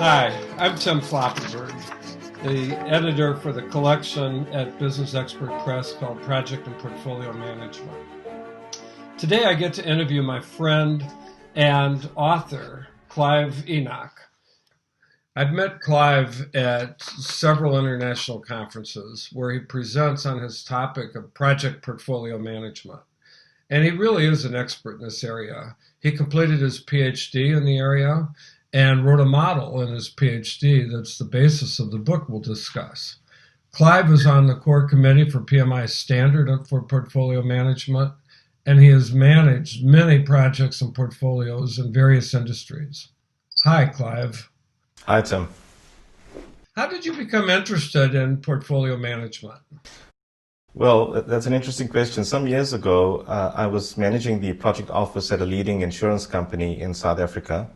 Hi, I'm Tim Floppenberg, the editor for the collection at Business Expert Press called Project and Portfolio Management. Today I get to interview my friend and author, Clive Enoch. I've met Clive at several international conferences where he presents on his topic of project portfolio management. And he really is an expert in this area. He completed his PhD in the area and wrote a model in his PhD that's the basis of the book we'll discuss. Clive is on the core committee for PMI's standard for portfolio management, and he has managed many projects and portfolios in various industries. Hi, Clive. Hi, Tim. How did you become interested in portfolio management? Well, that's an interesting question. Some years ago, I was managing the project office at a leading insurance company in South Africa.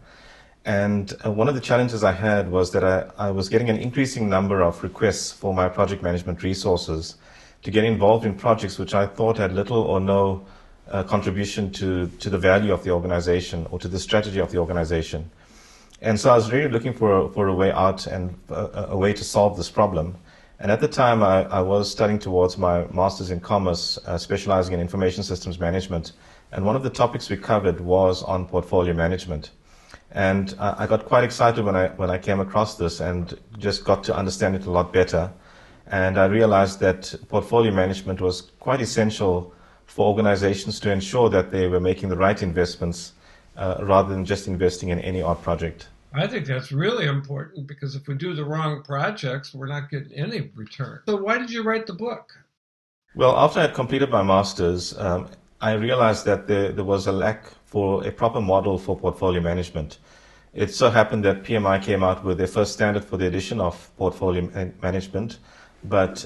And one of the challenges I had was that I was getting an increasing number of requests for my project management resources to get involved in projects which I thought had little or no contribution to the value of the organization or to the strategy of the organization. And so I was really looking for a way out and a way to solve this problem. And at the time, I was studying towards my master's in commerce, specializing in information systems management. And one of the topics we covered was on portfolio management. And I got quite excited when I came across this and just got to understand it a lot better. And I realized that portfolio management was quite essential for organizations to ensure that they were making the right investments rather than just investing in any odd project. I think that's really important because if we do the wrong projects, we're not getting any return. So why did you write the book? Well, after I had completed my master's, I realized that there was a lack for a proper model for portfolio management. It so happened that PMI came out with their first standard for the addition of portfolio management, but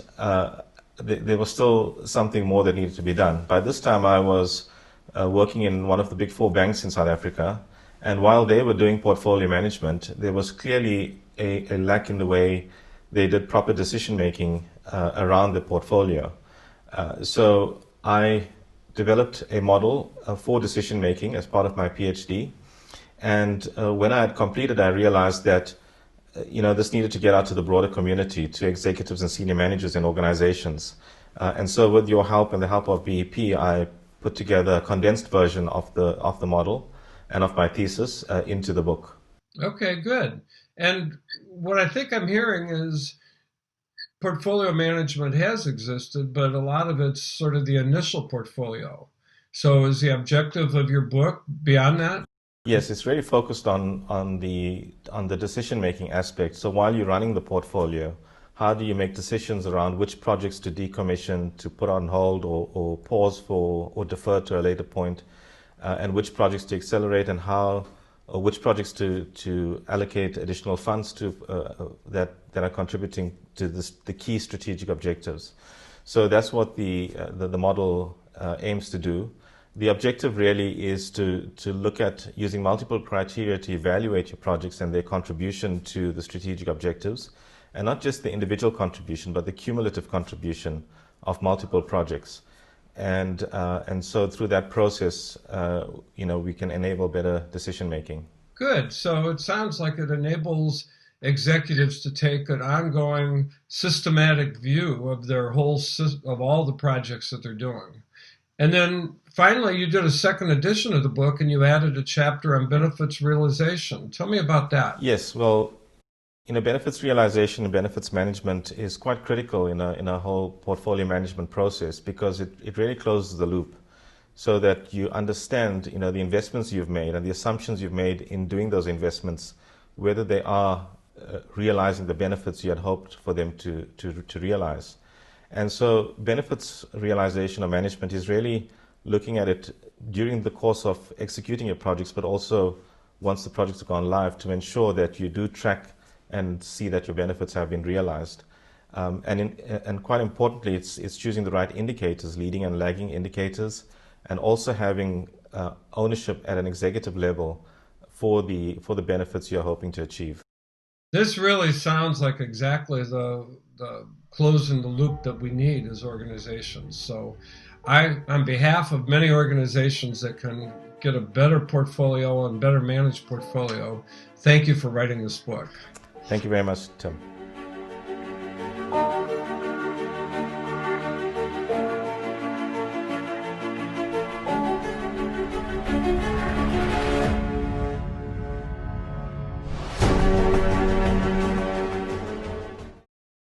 there was still something more that needed to be done. By this time, I was working in one of the big four banks in South Africa, and while they were doing portfolio management, there was clearly a lack in the way they did proper decision making around the portfolio. So I developed a model for decision making as part of my PhD. And when I had completed, I realized that this needed to get out to the broader community, to executives and senior managers in organizations. And so with your help and the help of BEP, I put together a condensed version of the model and of my thesis into the book. Okay, good. And what I think I'm hearing is portfolio management has existed, but a lot of it's sort of the initial portfolio. So is the objective of your book beyond that? Yes, it's really focused on the decision-making aspect. So while you're running the portfolio, how do you make decisions around which projects to decommission, to put on hold or pause for or defer to a later point, and which projects to accelerate and how, or which projects to allocate additional funds to that are contributing to the key strategic objectives. So that's what the model aims to do. The objective really is to look at using multiple criteria to evaluate your projects and their contribution to the strategic objectives, and not just the individual contribution, but the cumulative contribution of multiple projects. And so through that process, we can enable better decision making. Good. So it sounds like it enables executives to take an ongoing systematic view of their of all the projects that they're doing. And then finally, you did a second edition of the book and you added a chapter on benefits realization. Tell me about that. Yes, well, benefits realization and benefits management is quite critical in a whole portfolio management process because it really closes the loop so that you understand, the investments you've made and the assumptions you've made in doing those investments, whether they are realizing the benefits you had hoped for them to realize. And so benefits realization or management is really looking at it during the course of executing your projects, but also once the projects have gone live to ensure that you do track and see that your benefits have been realized. And quite importantly, it's choosing the right indicators, leading and lagging indicators, and also having ownership at an executive level for the benefits you're hoping to achieve. This really sounds like exactly the closing the loop that we need as organizations. So on behalf of many organizations that can get a better portfolio and better managed portfolio. Thank you for writing this book. Thank you very much, Tim.